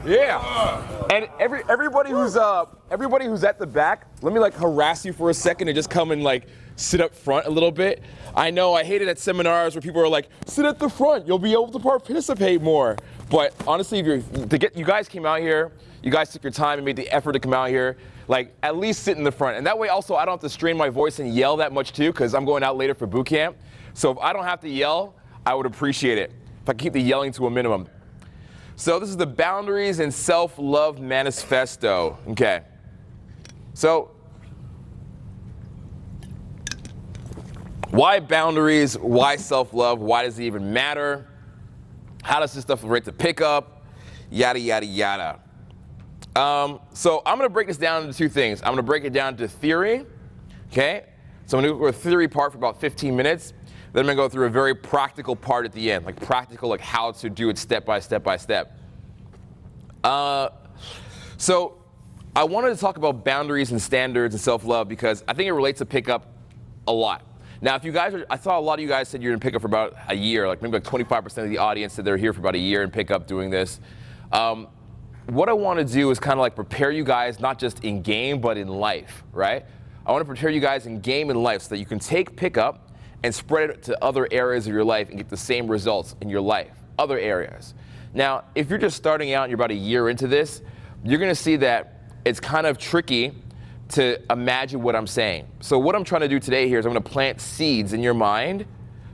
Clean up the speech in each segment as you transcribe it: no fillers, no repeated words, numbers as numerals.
Yeah. And everybody who's at the back, let me like harass you for a second and just come and like sit up front a little bit. I know I hate it at seminars where people are like, sit at the front, you'll be able to participate more. But honestly, you guys came out here, you guys took your time and made the effort to come out here, like at least sit in the front. And that way also I don't have to strain my voice and yell that much too, because I'm going out later for boot camp. So if I don't have to yell, I would appreciate it if I keep the yelling to a minimum. So this is the Boundaries and Self-Love Manifesto. Okay. So why boundaries? Why self-love? Why does it even matter? How does this stuff relate to pickup? Yada, yada, yada. So I'm going to break this down into two things. I'm going to break it down to theory. Okay. So I'm going to go through a theory part for about 15 minutes. Then I'm going to go through a very practical part at the end, like practical, like how to do it step by step by step. So I wanted to talk about boundaries and standards and self-love because I think it relates to pickup a lot. Now, if you guys I saw a lot of you guys said you're in pickup for about a year, like maybe like 25% of the audience said they're here for about a year in pickup doing this. What I want to do is kind of like prepare you guys, not just in game, but in life, right? I want to prepare you guys in game and life so that you can take pickup and spread it to other areas of your life and get the same results in your life, other areas. Now, if you're just starting out and you're about a year into this, you're going to see that it's kind of tricky to imagine what I'm saying. So what I'm trying to do today here is I'm going to plant seeds in your mind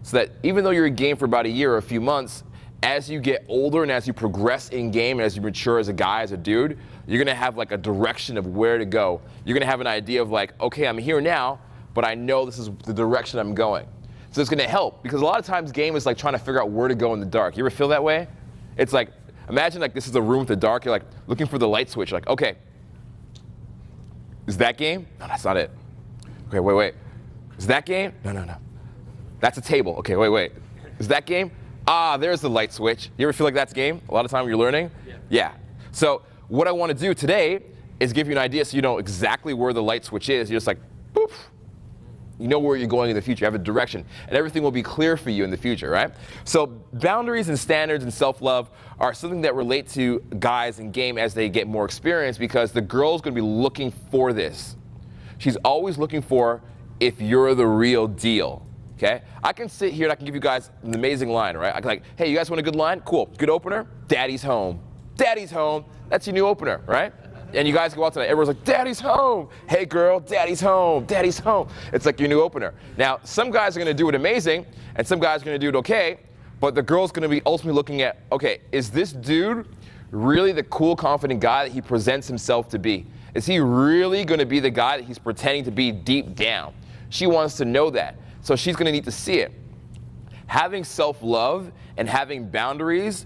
so that even though you're in game for about a year or a few months, as you get older and as you progress in game and as you mature as a guy, as a dude, you're going to have like a direction of where to go. You're going to have an idea of like, okay, I'm here now, but I know this is the direction I'm going. So it's going to help because a lot of times game is like trying to figure out where to go in the dark. You ever feel that way? It's like, imagine like this is a room with the dark. You're like looking for the light switch. You're like, okay, is that game? No, that's not it. Okay, wait. Is that game? No. That's a table. Okay, wait. Is that game? Ah, there's the light switch. You ever feel like that's game? A lot of time you're learning? Yeah. So what I want to do today is give you an idea so you know exactly where the light switch is. You're just like, boop. You know where you're going in the future. You have a direction. And everything will be clear for you in the future, right? So boundaries and standards and self-love are something that relate to guys in game as they get more experience because the girl's going to be looking for this. She's always looking for if you're the real deal, okay? I can sit here and I can give you guys an amazing line, right? I can like, hey, you guys want a good line? Cool. Good opener? Daddy's home. Daddy's home. That's your new opener, right? And you guys go out tonight, everyone's like, Daddy's home. Hey girl, Daddy's home, Daddy's home. It's like your new opener. Now, some guys are gonna do it amazing, and some guys are gonna do it okay, but the girl's gonna be ultimately looking at, okay, is this dude really the cool, confident guy that he presents himself to be? Is he really gonna be the guy that he's pretending to be deep down? She wants to know that, so she's gonna need to see it. Having self-love and having boundaries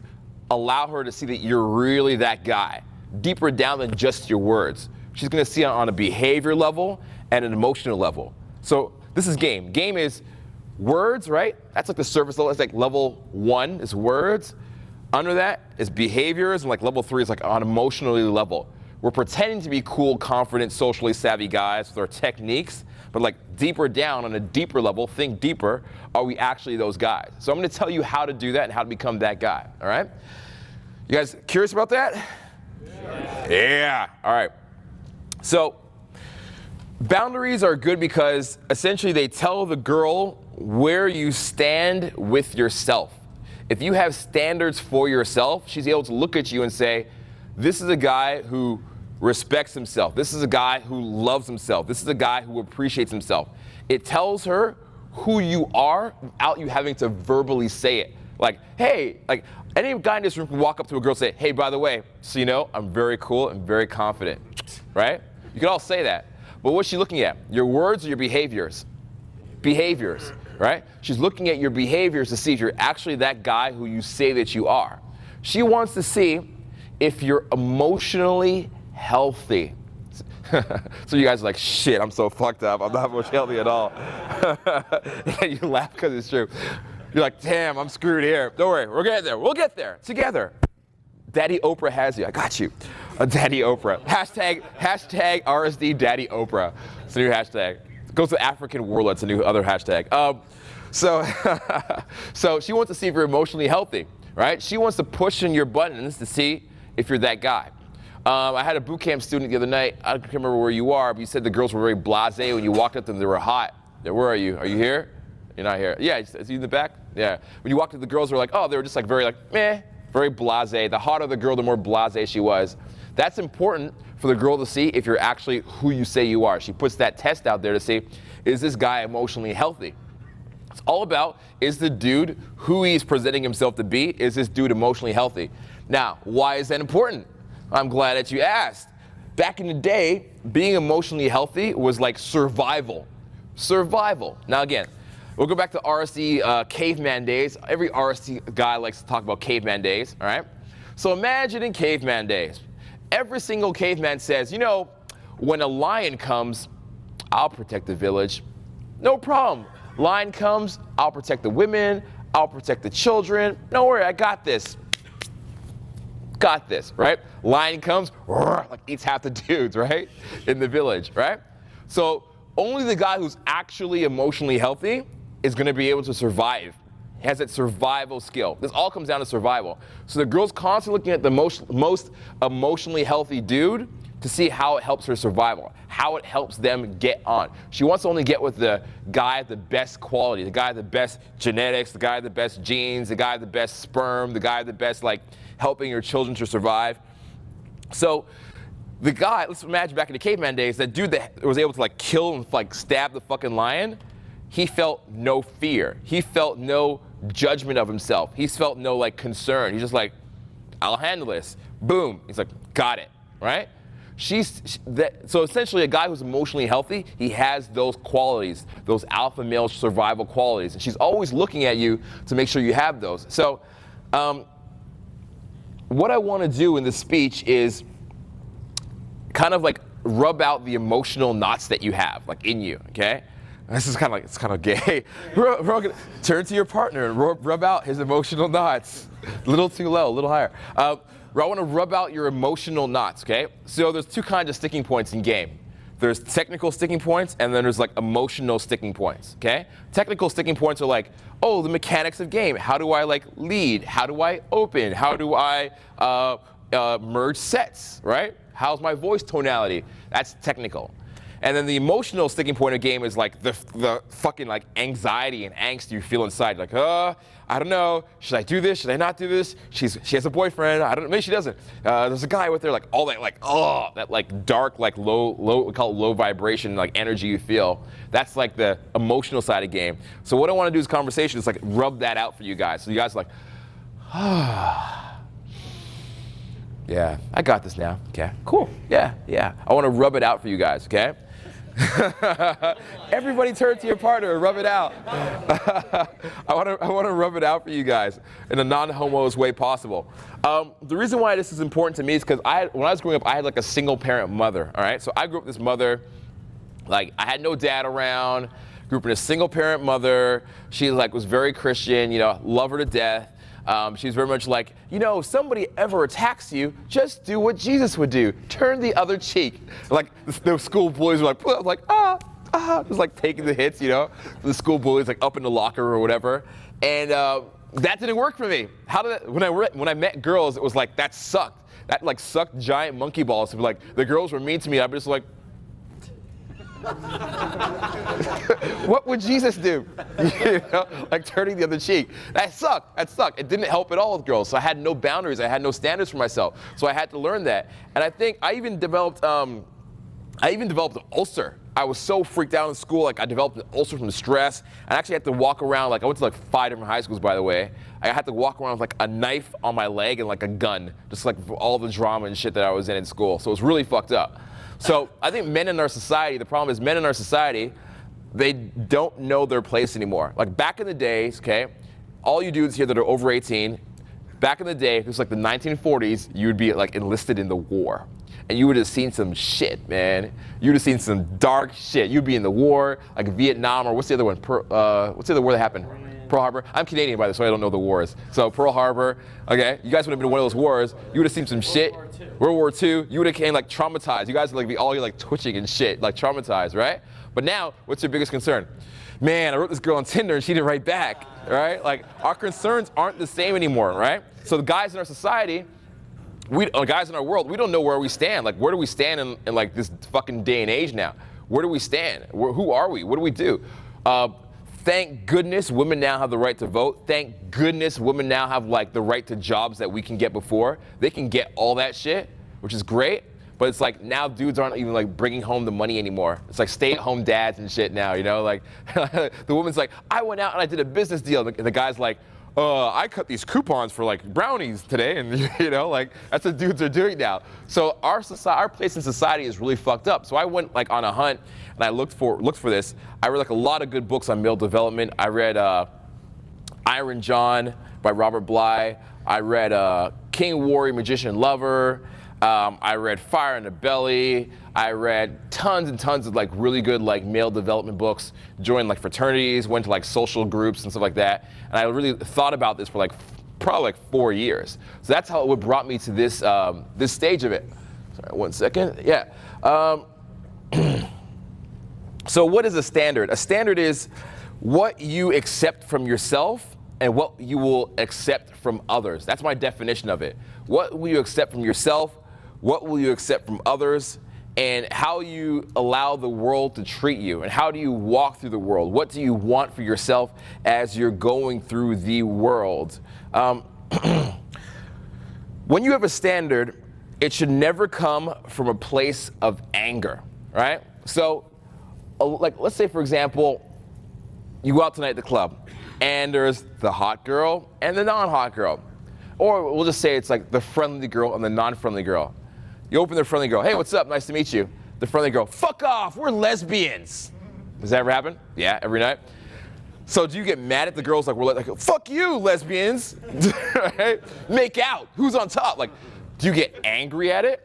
allow her to see that you're really that guy. Deeper down than just your words. She's going to see it on a behavior level and an emotional level. So this is game. Game is words, right? That's like the surface level. It's like level 1 is words. Under that is behaviors, and like level 3 is like on emotionally level. We're pretending to be cool, confident, socially savvy guys with our techniques, but like deeper down on a deeper level, think deeper, are we actually those guys? So I'm going to tell you how to do that and how to become that guy, all right? You guys curious about that? Yeah. All right. So boundaries are good because essentially they tell the girl where you stand with yourself. If you have standards for yourself, she's able to look at you and say, this is a guy who respects himself. This is a guy who loves himself. This is a guy who appreciates himself. It tells her who you are without you having to verbally say it. Like, hey, like any guy in this room can walk up to a girl and say, hey, by the way, so you know, I'm very cool and very confident, right? You can all say that. But what's she looking at? Your words or your behaviors? Behaviors, right? She's looking at your behaviors to see if you're actually that guy who you say that you are. She wants to see if you're emotionally healthy. So you guys are like, shit, I'm so fucked up. I'm not much healthy at all. You laugh because it's true. You're like, damn, I'm screwed here. Don't worry, we'll get there. We'll get there together. Daddy Oprah has you. I got you. Daddy Oprah. Hashtag RSD Daddy Oprah. It's a new hashtag. It goes to African warlord. It's a new other hashtag. So she wants to see if you're emotionally healthy, right? She wants to push in your buttons to see if you're that guy. I had a boot camp student the other night. I can't remember where you are, but you said the girls were very blasé when you walked up to them. They were hot. Yeah, where are you? Are you here? You're not here. Yeah, is you in the back? Yeah. When you walked up to the girls, they were like, oh, they were just like very like meh, very blasé. The hotter the girl, the more blasé she was. That's important for the girl to see if you're actually who you say you are. She puts that test out there to see, is this guy emotionally healthy? It's all about, is the dude who he's presenting himself to be, is this dude emotionally healthy? Now, why is that important? I'm glad that you asked. Back in the day, being emotionally healthy was like survival. Survival. Now again, we'll go back to RSD caveman days. Every RSD guy likes to talk about caveman days, all right? So imagine in caveman days, every single caveman says, you know, when a lion comes, I'll protect the village. No problem. Lion comes, I'll protect the women, I'll protect the children. Don't worry, I got this. Got this, right? Lion comes, like eats half the dudes, right? In the village, right? So only the guy who's actually emotionally healthy is gonna be able to survive. He has that survival skill. This all comes down to survival. So the girl's constantly looking at the most emotionally healthy dude to see how it helps her survival, how it helps them get on. She wants to only get with the guy of the best quality, the guy of the best genetics, the guy of the best genes, the guy of the best sperm, the guy of the best like helping your children to survive. So the guy, let's imagine back in the caveman days, that dude that was able to like kill and like stab the fucking lion, he felt no fear. He felt no judgment of himself. He felt no like concern. He's just like, I'll handle this. Boom. He's like, got it, right? So essentially a guy who's emotionally healthy, he has those qualities, those alpha male survival qualities. And she's always looking at you to make sure you have those. So what I want to do in this speech is kind of like rub out the emotional knots that you have, like in you, okay? This is kind of like, it's kind of gay. We're gonna turn to your partner and rub out his emotional knots. A little too low, a little higher. I want to rub out your emotional knots, okay? So there's two kinds of sticking points in game. There's technical sticking points, and then there's like emotional sticking points, okay? Technical sticking points are like, oh, the mechanics of game. How do I like lead? How do I open? How do I merge sets, right? How's my voice tonality? That's technical. And then the emotional sticking point of game is like the fucking like anxiety and angst you feel inside. Like, I don't know, should I do this? Should I not do this? She has a boyfriend. I don't know, maybe she doesn't. There's a guy with her, like all that, like that like dark, like low, we call it low vibration, like energy you feel. That's like the emotional side of game. So what I want to do is conversation is like rub that out for you guys. So you guys are like, yeah, I got this now. Okay, cool. Yeah. I want to rub it out for you guys. Okay. Everybody turn to your partner and rub it out. I want to rub it out for you guys in a non-homos way possible. The reason why this is important to me is because when I was growing up, I had like a single parent mother. All right, so I grew up with this mother, like I had no dad around. Grew up in a single parent mother. She like was very Christian, you know, love her to death. She's very much like, you know, if somebody ever attacks you, just do what Jesus would do. Turn the other cheek. Like the school bullies were like, just like taking the hits, you know. The school bullies like up in the locker or whatever. And that didn't work for me. How did that, when I met girls, it was like, that sucked. That like sucked giant monkey balls. Like the girls were mean to me. I'm just like, what would Jesus do? You know, like turning the other cheek. That sucked. It didn't help at all with girls. So I had no boundaries. I had no standards for myself. So I had to learn that. And I think I even developed an ulcer. I was so freaked out in school. Like I developed an ulcer from the stress. I actually had to walk around. Like I went to like 5 different high schools, by the way. I had to walk around with like a knife on my leg and like a gun, just like all the drama and shit that I was in school. So it was really fucked up. So I think men in our society, the problem is men in our society, they don't know their place anymore. Like back in the days, okay, all you dudes here that are over 18, back in the day, it was like the 1940s, you would be like enlisted in the war. And you would have seen some shit, man. You would have seen some dark shit. You'd be in the war, like Vietnam, or what's the other one? What's the other war that happened? Pearl Harbor. I'm Canadian, by the way, so I don't know the wars. So Pearl Harbor, okay, you guys would have been in one of those wars. You would have seen some shit. World War II. You would have came like traumatized. You guys would like be all like twitching and shit, like traumatized, right? But now, what's your biggest concern? Man, I wrote this girl on Tinder and she didn't write back, right? Like our concerns aren't the same anymore, right? So the guys in our society, guys in our world, we don't know where we stand. Like, where do we stand in like this fucking day and age now? Where do we stand? Who are we? What do we do? Thank goodness women now have the right to vote. Thank goodness women now have like the right to jobs that we can get before. They can get all that shit, which is great. But it's like now dudes aren't even like bringing home the money anymore. It's like stay-at-home dads and shit now, you know? Like the woman's like, I went out and I did a business deal. And the guy's like, I cut these coupons for like brownies today, and you know, like that's what dudes are doing now. So our place in society is really fucked up. So I went like on a hunt and I looked for this. I read like a lot of good books on male development. I read Iron John by Robert Bly. I read King, Warrior, Magician, Lover. I read Fire in the Belly. I read tons and tons of like really good like male development books, joined like fraternities, went to like social groups and stuff like that. And I really thought about this for like probably like 4 years. So that's how it brought me to this this stage of it. Sorry, 1 second. Yeah. So what is a standard? A standard is what you accept from yourself and what you will accept from others. That's my definition of it. What will you accept from yourself? What will you accept from others? And how you allow the world to treat you, and how do you walk through the world? What do you want for yourself as you're going through the world? When you have a standard, it should never come from a place of anger, right? So, like, let's say, for example, you go out tonight at the club, and there's the hot girl and the non-hot girl. Or we'll just say it's like the friendly girl and the non-friendly girl. You open the friendly girl, hey, what's up? Nice to meet you. The friendly girl, fuck off, we're lesbians. Does that ever happen? Yeah, every night. So do you get mad at the girls like, we're like, fuck you, lesbians? Right? Make out, who's on top? Like, do you get angry at it?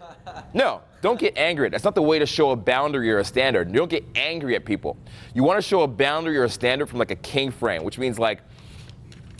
No, don't get angry at it. That's not the way to show a boundary or a standard. You don't get angry at people. You want to show a boundary or a standard from like a king frame, which means like,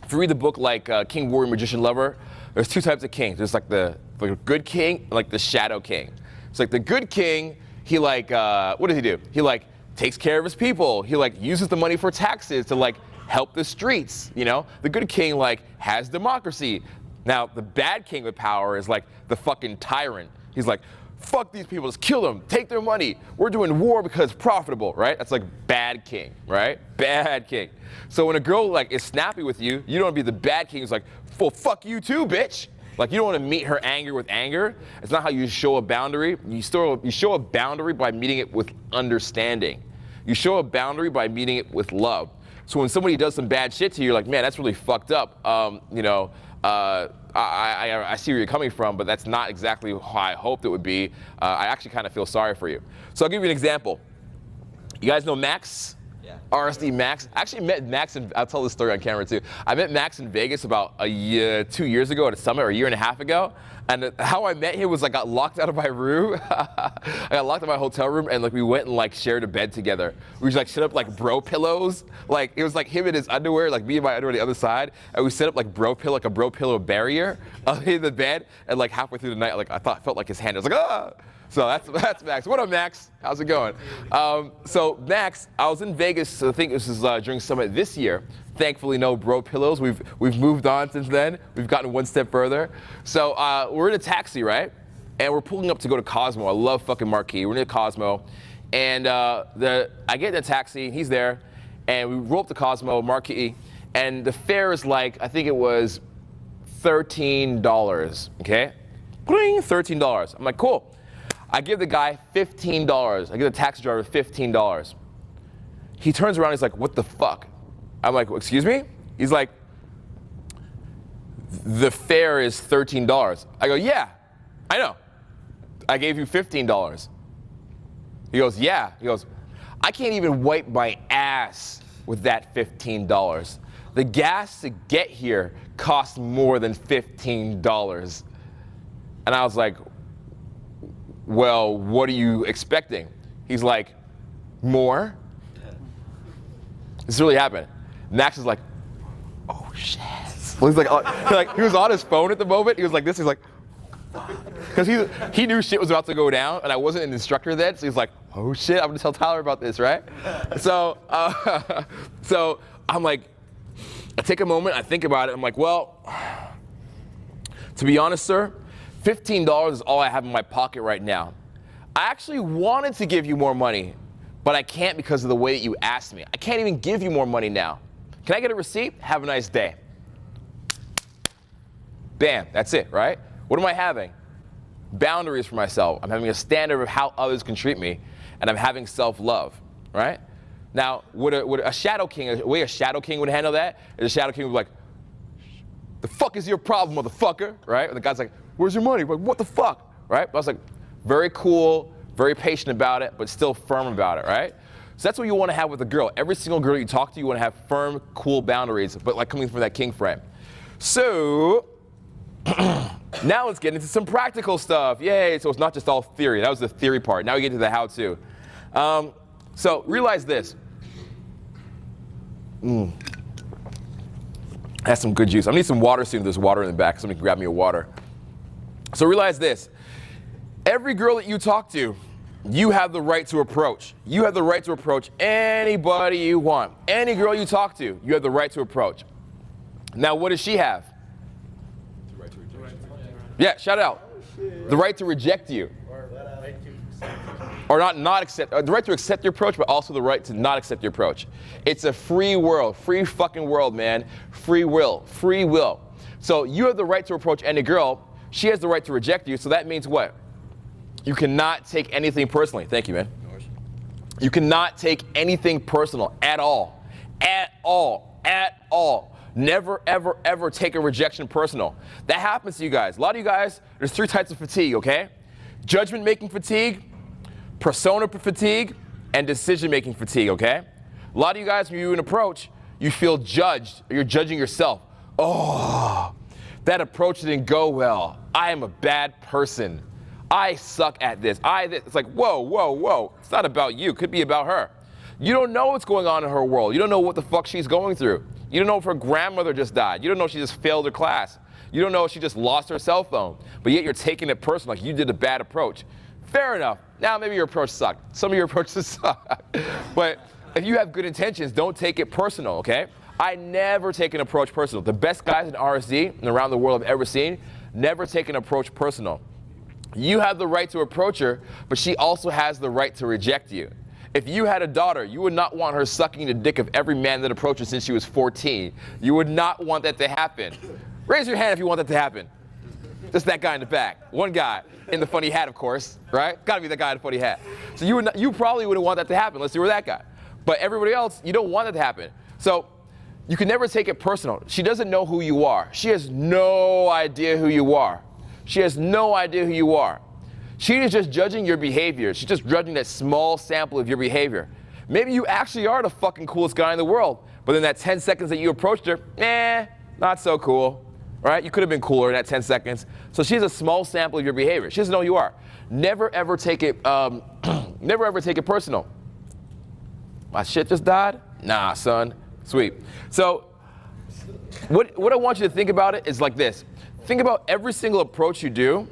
if you read the book like King, Warrior, Magician, Lover, there's two types of kings. There's like the good king and like the shadow king. It's like the good king, he like, what does he do? He like takes care of his people. He like uses the money for taxes to like help the streets, you know? The good king like has democracy. Now the bad king with power is like the fucking tyrant. He's like, fuck these people, just kill them, take their money. We're doing war because it's profitable, right? That's like bad king, right? Bad king. So when a girl like is snappy with you, you don't want to be the bad king who's like, well, fuck you too, bitch. Like you don't want to meet her anger with anger. It's not how you show a boundary. You show a boundary by meeting it with understanding. You show a boundary by meeting it with love. So when somebody does some bad shit to you, you're like, man, that's really fucked up. You know, I see where you're coming from, but that's not exactly how I hoped it would be. I actually kind of feel sorry for you. So I'll give you an example. You guys know Max? Yeah. RSD Max. I actually met Max, and I'll tell this story on camera too. I met Max in Vegas about 2 years ago at a summit, or a year and a half ago. And how I met him was I got locked out of my room. I got locked out of my hotel room, and like we went and like shared a bed together. We just like set up like bro pillows. Like it was like him in his underwear, like me and my underwear on the other side, and we set up like like a bro pillow barrier in the bed. And like halfway through the night, like I felt like his hand. I was like, ah. So that's Max. What up, Max? How's it going? So Max, I was in Vegas. I think this is during Summit this year. Thankfully, no bro pillows. We've moved on since then. We've gotten one step further. So we're in a taxi, right? And we're pulling up to go to Cosmo. I love fucking Marquee. We're in Cosmo, and I get in the taxi. He's there, and we roll up to Cosmo, Marquee, and the fare is like, I think it was $13. Okay, $13. I'm like, cool. I give the guy $15. I give the taxi driver $15. He turns around, he's like, what the fuck? I'm like, well, excuse me? He's like, the fare is $13. I go, yeah, I know. I gave you $15. He goes, yeah. He goes, I can't even wipe my ass with that $15. The gas to get here costs more than $15. And I was like, well, what are you expecting? He's like, more? This really happened. Max is like, oh shit. Well, he's like, he was on his phone at the moment. He was like this. He's like, because he knew shit was about to go down, and I wasn't an instructor then. So he's like, oh shit, I'm gonna tell Tyler about this, right? So, so I'm like, I take a moment, I think about it. I'm like, well, to be honest, sir, $15 is all I have in my pocket right now. I actually wanted to give you more money, but I can't because of the way that you asked me. I can't even give you more money now. Can I get a receipt? Have a nice day. Bam, that's it, right? What am I having? Boundaries for myself. I'm having a standard of how others can treat me, and I'm having self-love, right? Now, would a shadow king, the way a shadow king would handle that is a shadow king would be like, the fuck is your problem, motherfucker, right? And the guy's like, where's your money? Like, what the fuck, right? But I was like, very cool, very patient about it, but still firm about it, right? So that's what you want to have with a girl. Every single girl you talk to, you want to have firm, cool boundaries, but like coming from that king frame. So, now let's get into some practical stuff. Yay, so it's not just all theory. That was the theory part. Now we get to the how-to. So realize this. That's some good juice. I need some water soon. There's water in the back. Somebody grab me a water. So realize this. Every girl that you talk to, you have the right to approach. You have the right to approach anybody you want. Any girl you talk to, you have the right to approach. Now, what does she have? The right to reject you. Yeah, shout it out. The right to reject you. Or not accept, the right to accept your approach, but also the right to not accept your approach. It's a free world, free fucking world, man. Free will, free will. So you have the right to approach any girl. She has the right to reject you, so that means what? You cannot take anything personally. Thank you, man. You cannot take anything personal at all. At all. At all. Never, ever, ever take a rejection personal. That happens to you guys. A lot of you guys, there's 3 types of fatigue, okay? Judgment-making fatigue, persona fatigue, and decision-making fatigue, okay? A lot of you guys, when you do an approach, you feel judged, or you're judging yourself. Oh, that approach didn't go well. I am a bad person. I suck at this. It's like, whoa, whoa, whoa. It's not about you. It could be about her. You don't know what's going on in her world. You don't know what the fuck she's going through. You don't know if her grandmother just died. You don't know if she just failed her class. You don't know if she just lost her cell phone. But yet you're taking it personal, like you did a bad approach. Fair enough. Now maybe your approach sucked. Some of your approaches suck. But if you have good intentions, don't take it personal, okay? I never take an approach personal. The best guys in RSD and around the world I've ever seen, never take an approach personal. You have the right to approach her, but she also has the right to reject you. If you had a daughter, you would not want her sucking the dick of every man that approached her since she was 14. You would not want that to happen. Raise your hand if you want that to happen. Just that guy in the back. One guy in the funny hat, of course, right? Gotta be the guy in the funny hat. So you probably wouldn't want that to happen unless you were that guy. But everybody else, you don't want that to happen. So you can never take it personal. She doesn't know who you are. She has no idea who you are. She has no idea who you are. She is just judging your behavior. She's just judging that small sample of your behavior. Maybe you actually are the fucking coolest guy in the world, but in that 10 seconds that you approached her, not so cool, right? You could have been cooler in that 10 seconds. So she's a small sample of your behavior. She doesn't know who you are. Never ever take it, never ever take it personal. My shit just died? Nah, son. Sweet. So what I want you to think about it is like this. Think about every single approach you do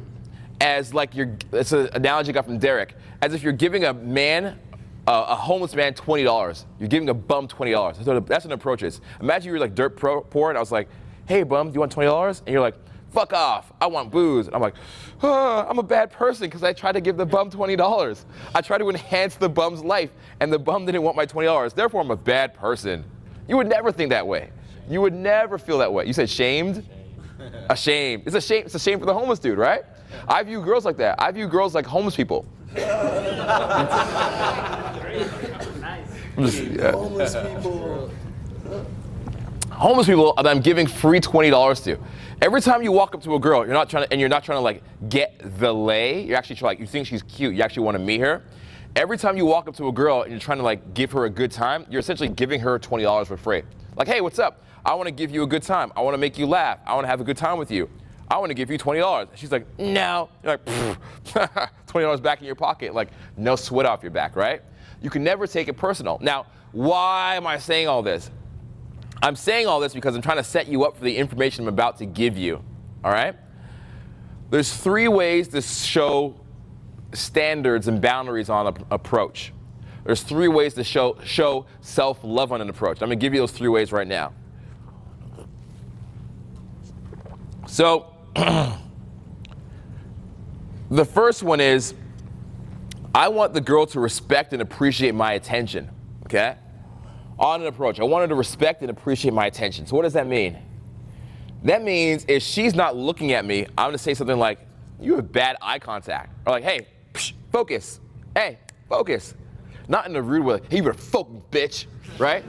as like it's an analogy I got from Derek, as if you're giving a man, a homeless man $20. You're giving a bum $20. That's what an approach is. Imagine you were like dirt poor and I was like, hey bum, do you want $20? And you're like, fuck off, I want booze. And I'm like, I'm a bad person because I tried to give the bum $20. I tried to enhance the bum's life and the bum didn't want my $20. Therefore, I'm a bad person. You would never think that way. You would never feel that way. You said shamed? Ashamed. It's a shame. It's a shame for the homeless dude, right? I view girls like that. I view girls like homeless people. Homeless people. Homeless people that I'm giving free $20 to. Every time you walk up to a girl, you're not trying to like get the lay. You're actually trying, like, you think she's cute. You actually want to meet her. Every time you walk up to a girl and you're trying to like give her a good time, you're essentially giving her $20 for free. Like, hey, what's up? I want to give you a good time. I want to make you laugh. I want to have a good time with you. I want to give you $20. She's like, no. You're like, $20 back in your pocket. Like, no sweat off your back, right? You can never take it personal. Now, why am I saying all this? I'm saying all this because I'm trying to set you up for the information I'm about to give you, all right? There's 3 ways to show standards and boundaries on an approach. There's 3 ways to show self-love on an approach. I'm going to give you those 3 ways right now. So, The first one is, I want the girl to respect and appreciate my attention, okay? On an approach, I want her to respect and appreciate my attention. So what does that mean? That means if she's not looking at me, I'm gonna say something like, you have bad eye contact. Or like, hey, focus. Hey, focus. Not in a rude way, hey, you better focus, bitch, right?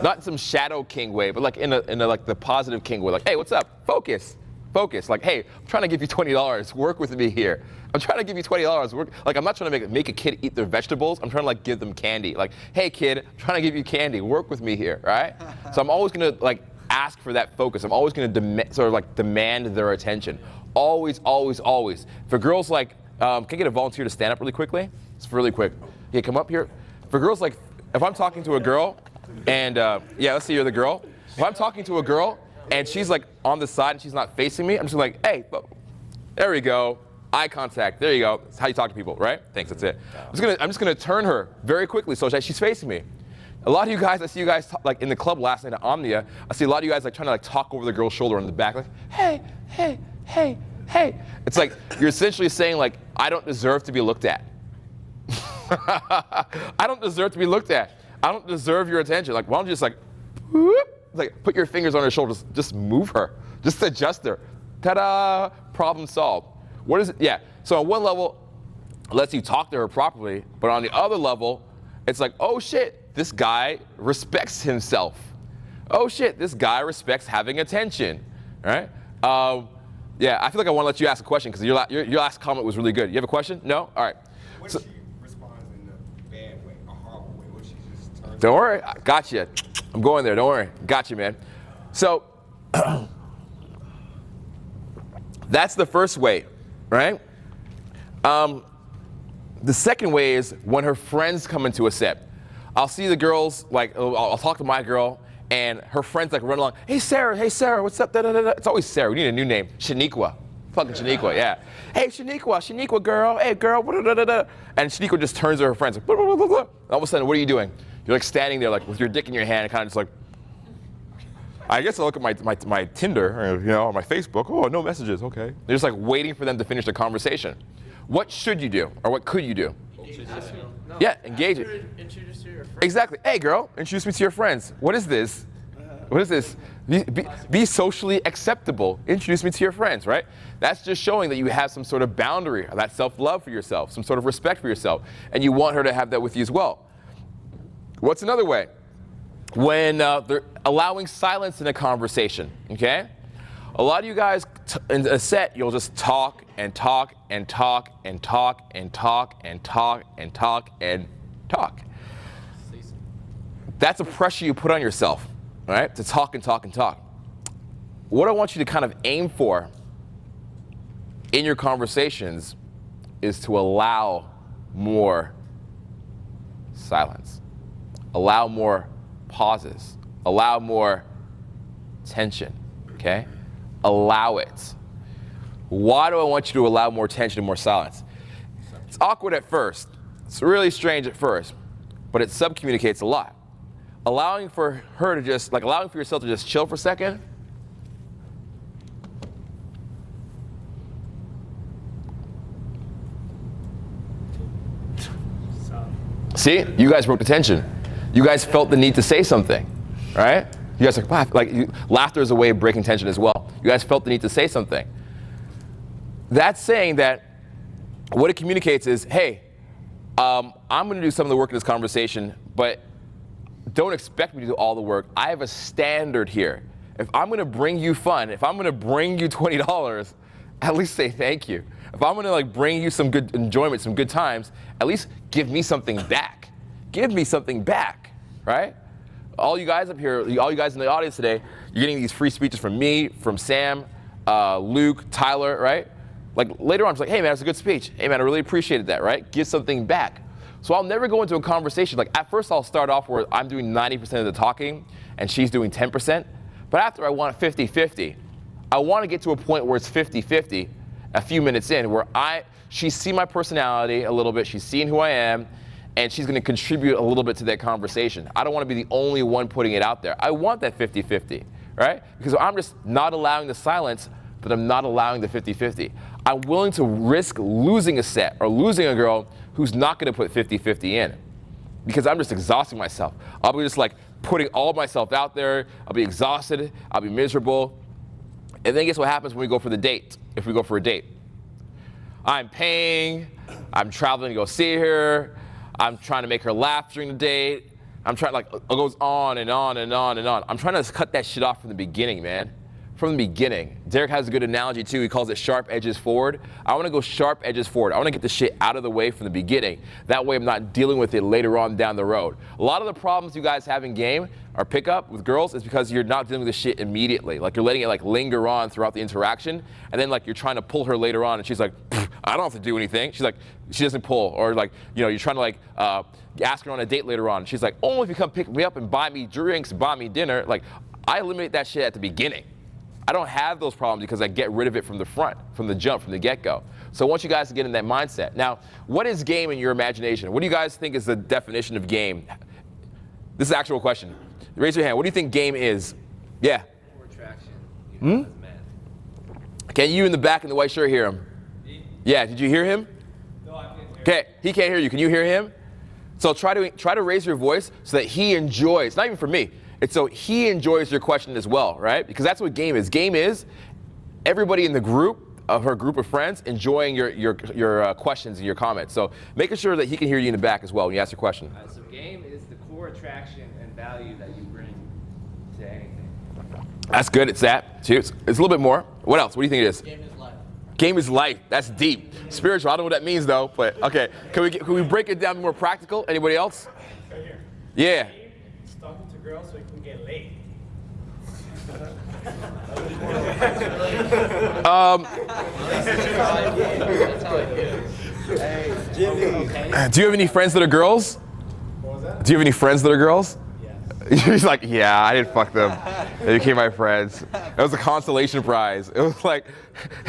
Not in some shadow king way, but like in a like the positive king way. Like, hey, what's up? Focus. Focus. Like, hey, I'm trying to give you $20. Work with me here. I'm trying to give you $20. Work. Like, I'm not trying to make a kid eat their vegetables. I'm trying to like give them candy. Like, hey, kid, I'm trying to give you candy. Work with me here, right? So I'm always gonna like ask for that focus. I'm always gonna demand their attention. Always, always, always. For girls like, can I get a volunteer to stand up really quickly? It's really quick. Yeah, come up here. For girls like, if I'm talking to a girl, and yeah, let's say you're the girl. If I'm talking to a girl and she's like on the side and she's not facing me, I'm just like, hey, there we go. Eye contact. There you go. That's how you talk to people, right? Thanks. That's it. I'm just gonna turn her very quickly so that she's facing me. A lot of you guys, I see you guys like in the club last night at Omnia. I see a lot of you guys like trying to like talk over the girl's shoulder on the back, like, hey, hey, hey, hey. It's like you're essentially saying like, I don't deserve to be looked at. I don't deserve to be looked at. I don't deserve your attention. Like, why don't you just like, whoop, like put your fingers on her shoulders, just move her, just adjust her. Ta-da! Problem solved. What is it? Yeah. So on one level, it lets you talk to her properly, but on the other level, it's like, oh shit, this guy respects himself. Oh shit, this guy respects having attention. Right? Yeah. I feel like I want to let you ask a question because your last comment was really good. You have a question? No? All right. What So, she responds in a bad way, a horrible way, what she just turns. don't worry, I got you. I'm going there. Don't worry, got you, man. So that's the first way, right? The second way is when her friends come into a set. I'll see the girls, like, I'll talk to my girl, and her friends like run along. Hey Sarah, what's up? Da, da, da, da. It's always Sarah. We need a new name. Shaniqua. Fucking Shaniqua, yeah. Hey Shaniqua girl. Hey girl. Da, da, da, da. And Shaniqua just turns to her friends. Like, blah, blah, blah, blah, blah. All of a sudden, what are you doing? You're like standing there, like with your dick in your hand, and kind of just like. I guess I look at my Tinder, or, or my Facebook. Oh, no messages. Okay. They're just like waiting for them to finish the conversation. What should you do, or what could you do? Yeah, engage it. Introduce to your friends. Exactly. Hey, girl, introduce me to your friends. What is this? What is this? Be socially acceptable. Introduce me to your friends, right? That's just showing that you have some sort of boundary, that self-love for yourself, some sort of respect for yourself, and you want her to have that with you as well. What's another way? When they're allowing silence in a conversation, okay? A lot of you guys in a set, you'll just talk and talk and talk and talk and talk and talk and talk and talk. That's a pressure you put on yourself, right? To talk and talk and talk. What I want you to kind of aim for in your conversations is to allow more silence. Allow more pauses. Allow more tension, okay? Allow it. Why do I want you to allow more tension and more silence? It's awkward at first. It's really strange at first, but it subcommunicates a lot. Allowing for her to just, like allowing for yourself to just chill for a second. See, you guys broke the tension. You guys felt the need to say something, right? You guys laughter is a way of breaking tension as well. You guys felt the need to say something. That's saying that what it communicates is, hey, I'm going to do some of the work in this conversation, but don't expect me to do all the work. I have a standard here. If I'm going to bring you fun, if I'm going to bring you $20, at least say thank you. If I'm going to bring you some good enjoyment, some good times, at least give me something back. Give me something back, right? All you guys up here, all you guys in the audience today, you're getting these free speeches from me, from Sam, Luke, Tyler, right? Like later on, I'm like, hey man, it's a good speech. Hey man, I really appreciated that, right? Give something back. So I'll never go into a conversation, like at first I'll start off where I'm doing 90% of the talking and she's doing 10%, but after I want 50-50. I want to get to a point where it's 50-50 a few minutes in, where she's seen my personality a little bit, she's seen who I am, and she's going to contribute a little bit to that conversation. I don't want to be the only one putting it out there. I want that 50-50, right? Because I'm just not allowing the silence, but I'm not allowing the 50-50. I'm willing to risk losing a set or losing a girl who's not going to put 50-50 in, because I'm just exhausting myself. I'll be just like putting all of myself out there. I'll be exhausted. I'll be miserable. And then guess what happens when we go for the date? If we go for a date, I'm paying. I'm traveling to go see her. I'm trying to make her laugh during the date. I'm trying, like, it goes on and on and on and on. I'm trying to cut that shit off from the beginning, man. From the beginning. Derek has a good analogy too. He calls it sharp edges forward. I want to go sharp edges forward. I want to get the shit out of the way from the beginning. That way I'm not dealing with it later on down the road. A lot of the problems you guys have in game or pickup with girls is because you're not dealing with the shit immediately. Like, you're letting it like linger on throughout the interaction, and then like you're trying to pull her later on, and she's like, I don't have to do anything. She's like, she doesn't pull. Or like, you know, you're trying to like ask her on a date later on. She's like, only if you come pick me up and buy me drinks, buy me dinner. Like, I eliminate that shit at the beginning. I don't have those problems because I get rid of it from the front, from the jump, from the get-go. So I want you guys to get in that mindset. Now, what is game in your imagination? What do you guys think is the definition of game? This is an actual question. Raise your hand. What do you think game is? Yeah. More attraction. You know, as men. Can you in the back in the white shirt hear him? Yeah, did you hear him? No, I can't hear. Okay, he can't hear you. Can you hear him? So try to raise your voice so that he enjoys, not even for me, it's so he enjoys your question as well, right? Because that's what game is. Game is everybody in the group, of her group of friends, enjoying your questions and your comments. So making sure that he can hear you in the back as well when you ask your question. So game is the core attraction and value that you bring to anything. That's good. It's that. Cheers. It's a little bit more. What else? What do you think it is? Game is life. Game is life. That's deep. Spiritual. I don't know what that means though. But okay. Can we break it down more practical? Anybody else? Right here. Yeah. It's talking to girls so you can get laid. Do you have any friends that are girls? What was that? Do you have any friends that are girls? Yes. He's like, yeah, I didn't fuck them. They became my friends. It was a consolation prize. It was like,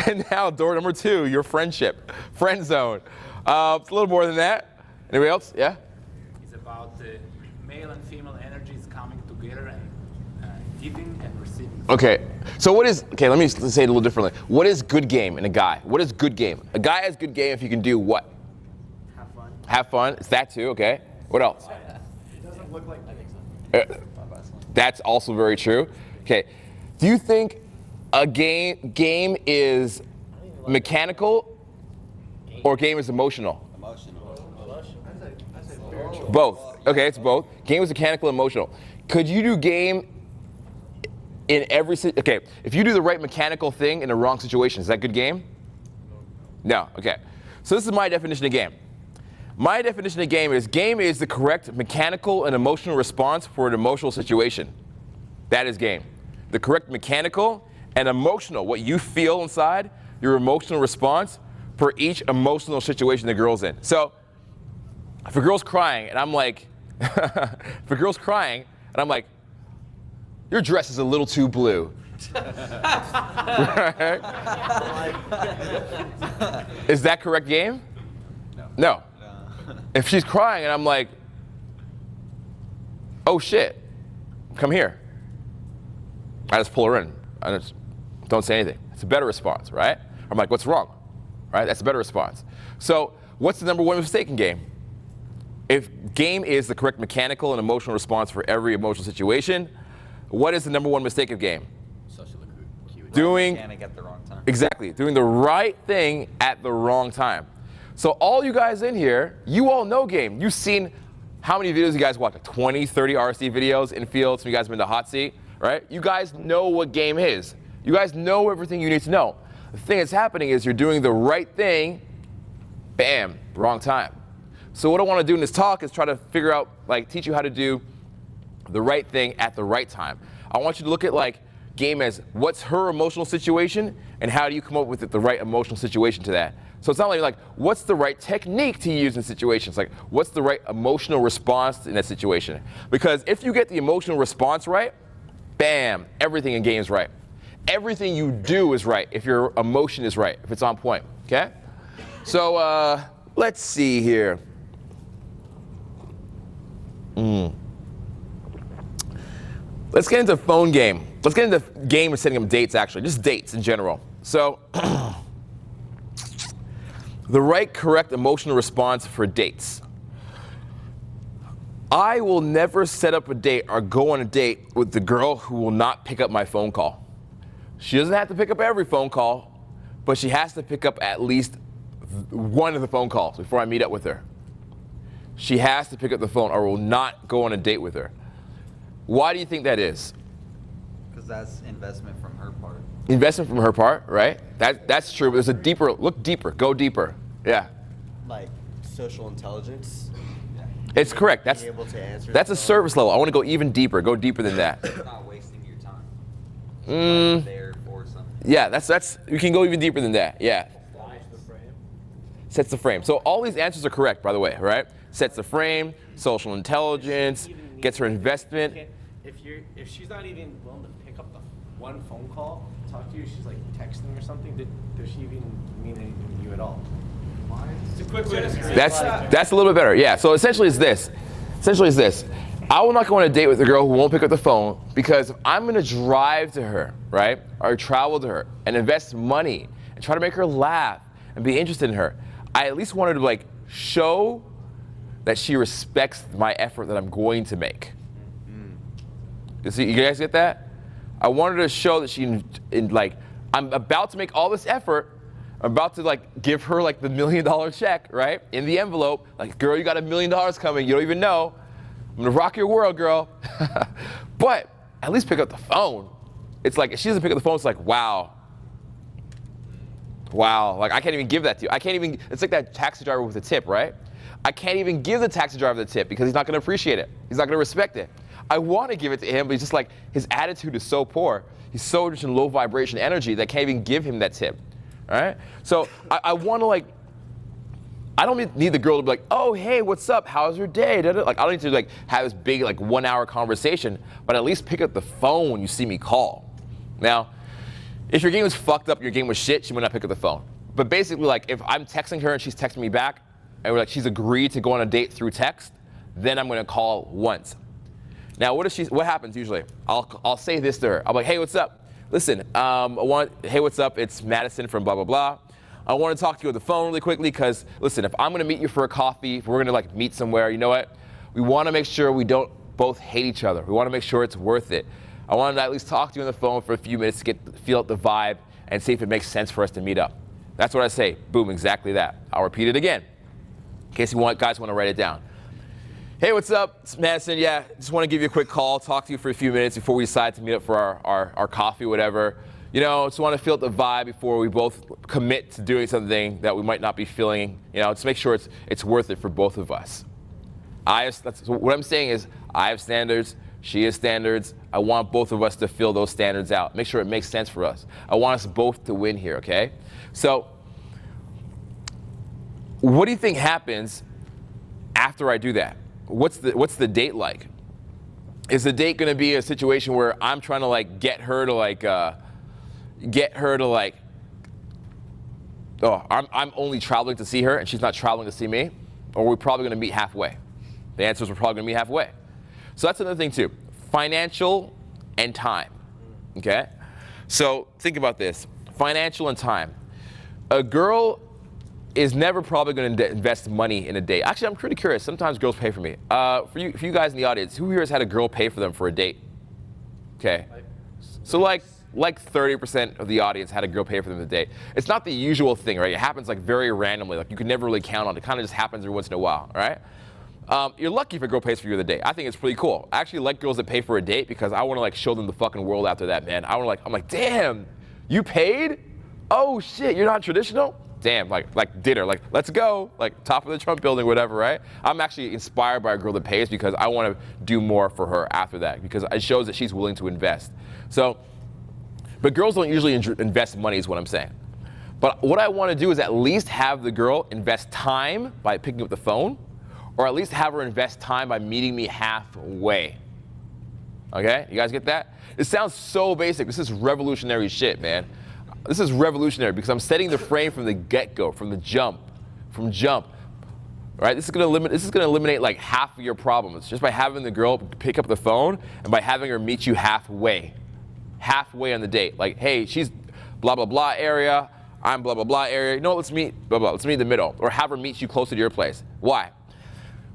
and now door number 2, your friendship, friend zone. It's a little more than that. Anybody else? Yeah? It's about the male and female energies coming together and giving and receiving. Okay, so okay, let's say it a little differently. What is good game in a guy? What is good game? A guy has good game if you can do what? Have fun. Have fun. It's that too, okay. What else? It doesn't look like. I think so. That's also very true. Okay, do you think a game is mechanical or game is emotional? Both. Okay, it's both. Game is mechanical and emotional. Could you do game in every okay, if you do the right mechanical thing in the wrong situation, is that good game? No. Okay. So this is my definition of game. My definition of game is the correct mechanical and emotional response for an emotional situation. That is game. The correct mechanical and emotional, what you feel inside, your emotional response for each emotional situation the girl's in. So if a girl's crying and I'm like, your dress is a little too blue. Is that correct game? No. If she's crying and I'm like, oh shit, come here. I just pull her in. I just don't say anything. It's a better response, right? I'm like, what's wrong? Right? That's a better response. So what's the number one mistake in game? If game is the correct mechanical and emotional response for every emotional situation, what is the number one mistake of game? Social acuity. Doing Mechanic at the wrong time. Exactly, doing the right thing at the wrong time. So all you guys in here, you all know game. You've seen how many videos you guys watch? Like 20, 30 RSD videos in fields. Some of you guys have been to hot seat, right? You guys know what game is. You guys know everything you need to know. The thing that's happening is you're doing the right thing, bam, wrong time. So what I want to do in this talk is try to figure out, like, teach you how to do the right thing at the right time. I want you to look at like game as what's her emotional situation and how do you come up with the right emotional situation to that. So it's not like what's the right technique to use in situations, like what's the right emotional response in that situation. Because if you get the emotional response right, bam, everything in game is right. Everything you do is right if your emotion is right, if it's on point, okay? So let's see here. Let's get into phone game. Let's get into game of setting up dates, actually, just dates in general. So The right, correct emotional response for dates. I will never set up a date or go on a date with the girl who will not pick up my phone call. She doesn't have to pick up every phone call, but she has to pick up at least one of the phone calls before I meet up with her. She has to pick up the phone or will not go on a date with her. Why do you think that is? Because that's investment from her part. Investment from her part, right? That's true, but there's a deeper, look deeper, go deeper. Yeah. Like social intelligence. It's correct. That's Being able to answer a the phone. service level. I want to go even deeper, go deeper than that. It's not wasting your time. Mm. It's there for something. Yeah, that's we can go even deeper than that. Yeah. The frame. Sets the frame. So all these answers are correct, by the way, right? Sets the frame, social intelligence, gets her investment. If she's not even willing to pick up the one phone call, talk to you, she's like texting or something, does she even mean anything to you at all? It's a quick way to say That's a little bit better. Yeah. So essentially it's this. I will not go on a date with a girl who won't pick up the phone because if I'm gonna drive to her, right, or travel to her and invest money and try to make her laugh and be interested in her, I at least want her to like show that she respects my effort that I'm going to make. You guys get that? I want her to show that I'm about to make all this effort. I'm about to like give her like the $1 million check, right? In the envelope. Like, girl, you got $1 million coming. You don't even know. I'm gonna rock your world, girl. But at least pick up the phone. It's like, if she doesn't pick up the phone, it's like, wow. Like I can't even give that to you. It's like that taxi driver with a tip, right? I can't even give the taxi driver the tip because he's not gonna appreciate it. He's not gonna respect it. I want to give it to him, but he's just like, his attitude is so poor. He's so rich in low vibration energy that I can't even give him that tip, all right? So I want to like, I don't need the girl to be like, oh, hey, what's up? How's your day? Like, I don't need to like have this big like 1 hour conversation, but at least pick up the phone when you see me call. Now, if your game was fucked up, your game was shit, she might not pick up the phone. But basically, like, if I'm texting her and she's texting me back, and we're like, she's agreed to go on a date through text, then I'm gonna call once. Now, what happens usually? I'll say this to her. I'm like, hey, what's up? Listen, hey, what's up? It's Madison from blah, blah, blah. I want to talk to you on the phone really quickly because, listen, if I'm going to meet you for a coffee, if we're going to like meet somewhere, you know what? We want to make sure we don't both hate each other. We want to make sure it's worth it. I want to at least talk to you on the phone for a few minutes to feel out the vibe and see if it makes sense for us to meet up. That's what I say. Boom, exactly that. I'll repeat it again in case you guys want to write it down. Hey, what's up? It's Madison. Yeah, just want to give you a quick call, talk to you for a few minutes before we decide to meet up for our coffee, whatever. You know, just want to feel the vibe before we both commit to doing something that we might not be feeling. You know, just make sure it's worth it for both of us. What I'm saying is, I have standards, she has standards. I want both of us to fill those standards out. Make sure it makes sense for us. I want us both to win here, okay? So, what do you think happens after I do that? What's the date like? Is the date going to be a situation where I'm trying to like get her to like, oh, I'm only traveling to see her and she's not traveling to see me? Or we're probably going to meet halfway? The answer is we're probably going to meet halfway. So that's another thing too, financial and time, okay? So think about this, financial and time. A girl is never probably going to invest money in a date. Actually, I'm pretty curious. Sometimes girls pay for me. For you guys in the audience, who here has had a girl pay for them for a date? Okay. So like 30% of the audience had a girl pay for them a date. It's not the usual thing, right? It happens like very randomly. Like you could never really count on it. It kind of just happens every once in a while, all right? You're lucky if a girl pays for you the date. I think it's pretty cool. I actually like girls that pay for a date because I want to like show them the fucking world after that, man. I'm like, damn, you paid? Oh shit, you're not traditional? Damn, like dinner, like let's go, like top of the Trump building, whatever, right? I'm actually inspired by a girl that pays because I want to do more for her after that because it shows that she's willing to invest. So, but girls don't usually invest money is what I'm saying. But what I want to do is at least have the girl invest time by picking up the phone, or at least have her invest time by meeting me halfway. Okay, you guys get that? It sounds so basic. This is revolutionary shit, man. This is revolutionary because I'm setting the frame from the get-go, from jump. Right? This is gonna eliminate like half of your problems just by having the girl pick up the phone and by having her meet you halfway on the date. Like, hey, she's blah blah blah area. I'm blah, blah, blah area. No, let's meet, blah, blah. Let's meet in the middle. Or have her meet you closer to your place. Why?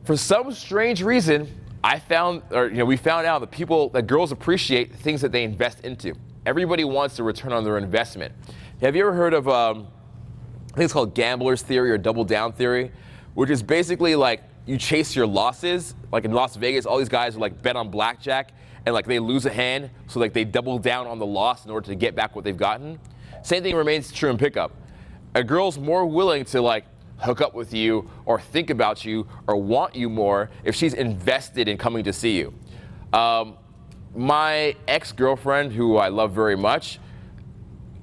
For some strange reason, we found out that girls appreciate things that they invest into. Everybody wants a return on their investment. Have you ever heard of, I think it's called gambler's theory or double down theory, which is basically like you chase your losses. Like in Las Vegas, all these guys are like bet on blackjack and like they lose a hand, so like they double down on the loss in order to get back what they've gotten. Same thing remains true in pickup. A girl's more willing to like hook up with you or think about you or want you more if she's invested in coming to see you. My ex-girlfriend, who I love very much,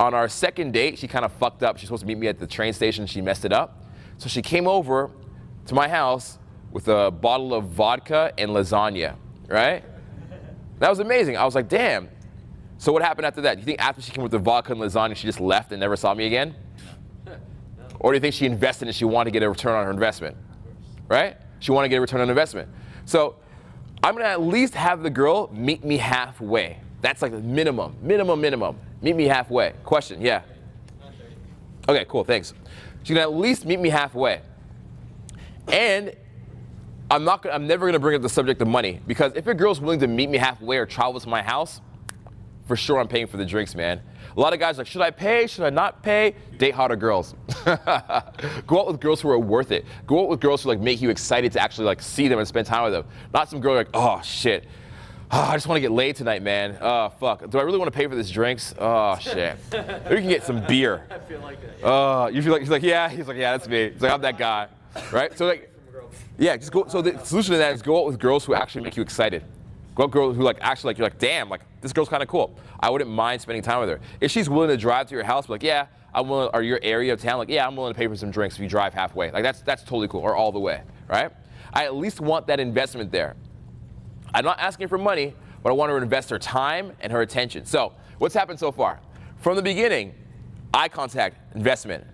on our second date, she kind of fucked up. She's supposed to meet me at the train station. She messed it up. So she came over to my house with a bottle of vodka and lasagna, right? That was amazing. I was like, damn. So what happened after that? Do you think after she came with the vodka and lasagna, she just left and never saw me again? Or do you think she invested and she wanted to get a return on her investment? Right? She wanted to get a return on investment. So I'm gonna at least have the girl meet me halfway. That's like the minimum. Meet me halfway. Question, yeah. Okay, cool, thanks. She's gonna at least meet me halfway. And I'm never gonna bring up the subject of money, because if a girl's willing to meet me halfway or travel to my house, for sure I'm paying for the drinks, man. A lot of guys are like, should I pay? Should I not pay? Date hotter girls. Go out with girls who are worth it. Go out with girls who like make you excited to actually like see them and spend time with them. Not some girl like, oh shit. Oh, I just want to get laid tonight, man. Oh, fuck. Do I really want to pay for these drinks? Oh, shit. Maybe we can get some beer. I feel like that. Oh, you feel like, he's like, yeah. He's like, yeah, that's me. He's like, I'm that guy. Right? So like, yeah, just go. So the solution to that is go out with girls who actually make you excited. Go out with girls who like actually like, you're like, damn, like this girl's kind of cool. I wouldn't mind spending time with her. If she's willing to drive to your house, be like, yeah, I'm willing, or your area of town, like, yeah, I'm willing to pay for some drinks if you drive halfway. Like that's totally cool, or all the way, right? I at least want that investment there. I'm not asking for money, but I want her to invest her time and her attention. So what's happened so far? From the beginning, eye contact, investment.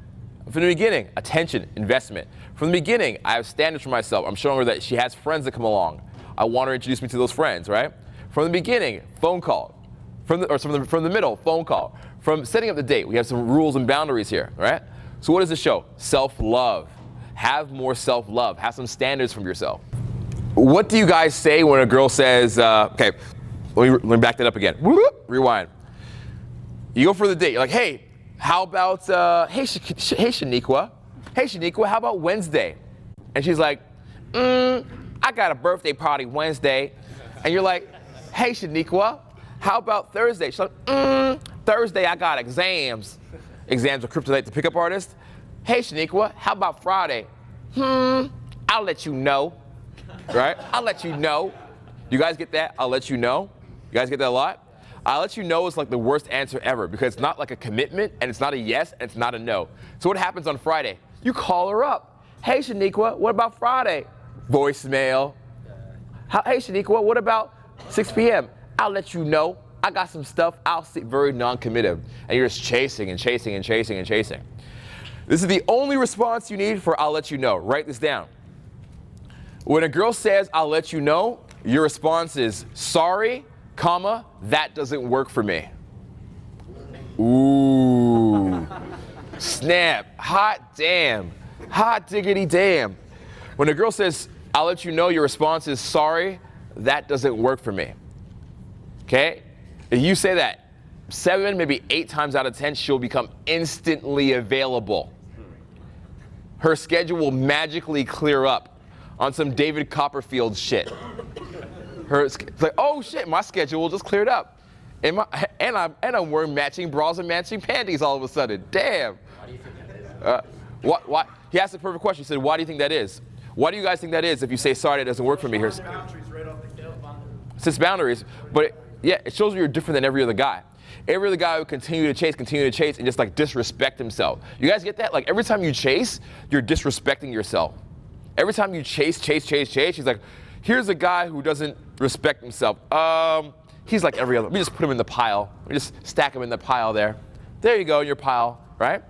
From the beginning, attention, investment. From the beginning, I have standards for myself. I'm showing her that she has friends that come along. I want her to introduce me to those friends, right? From the beginning, phone call. From the middle, phone call. From setting up the date, we have some rules and boundaries here, right? So what does this show? Self-love. Have more self-love. Have some standards from yourself. What do you guys say when a girl says, okay, let me back that up again. Rewind. You go for the date. You're like, hey, how about, hey Shaniqua. Hey Shaniqua, how about Wednesday? And she's like, I got a birthday party Wednesday. And you're like, hey Shaniqua, how about Thursday? She's like, Thursday I got exams. Exams are kryptonite to pickup artists. Hey Shaniqua, how about Friday? I'll let you know. Right? I'll let you know. You guys get that? I'll let you know. You guys get that a lot? I'll let you know is like the worst answer ever, because it's not like a commitment, and it's not a yes, and it's not a no. So what happens on Friday? You call her up. Hey Shaniqua, what about Friday? Voicemail. Hey Shaniqua, what about 6 p.m.? I'll let you know. I got some stuff. I'll see. Very non-committed. And you're just chasing and chasing and chasing and chasing. This is the only response you need for I'll let you know. Write this down. When a girl says I'll let you know, your response is sorry, comma, that doesn't work for me. Ooh. Snap. Hot damn. Hot diggity damn. When a girl says I'll let you know, your response is sorry, that doesn't work for me. Okay? If you say that 7, maybe 8 times out of 10, she'll become instantly available. Her schedule will magically clear up on some David Copperfield shit. It's like, oh shit, my schedule just cleared up. And I'm wearing matching bras and matching panties all of a sudden. Damn. Why do you think that is? What? He asked a perfect question. He said, why do you think that is? Why do you guys think that is if you say, sorry, that doesn't work for me? Here's Boundaries right off the gate. Since boundaries, but it shows you're different than every other guy. Every other guy would continue to chase, and just like disrespect himself. You guys get that? Like every time you chase, you're disrespecting yourself. Every time you chase, he's like, here's a guy who doesn't respect himself. He's like every other. We just put him in the pile. We just stack him in the pile there. There you go, in your pile, right?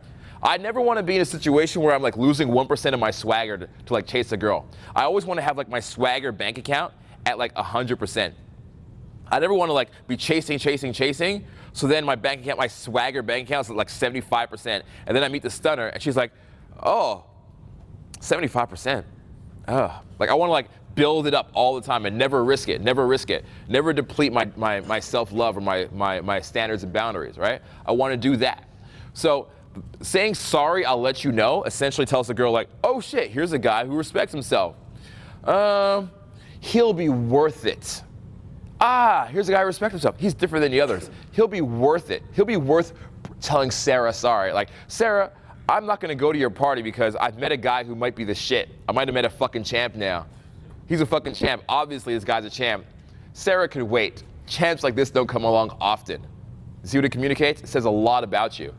I never want to be in a situation where I'm like losing 1% of my swagger to like chase a girl. I always want to have like my swagger bank account at like 100%. I never want to like be chasing. So then my bank account, my swagger bank account is at like 75%. And then I meet the stunner and she's like, oh, 75%. Oh, like I want to like build it up all the time and never risk it, never deplete my self-love or my standards and boundaries, right? I want to do that. So saying sorry, I'll let you know, essentially tells the girl like, oh shit, here's a guy who respects himself. He'll be worth it. Here's a guy who respects himself. He's different than the others. He'll be worth it. He'll be worth telling Sarah sorry. Like, Sarah, I'm not gonna go to your party because I've met a guy who might be the shit. I might have met a fucking champ now. He's a fucking champ. Obviously, this guy's a champ. Sarah could wait. Champs like this don't come along often. See what it communicates? It says a lot about you.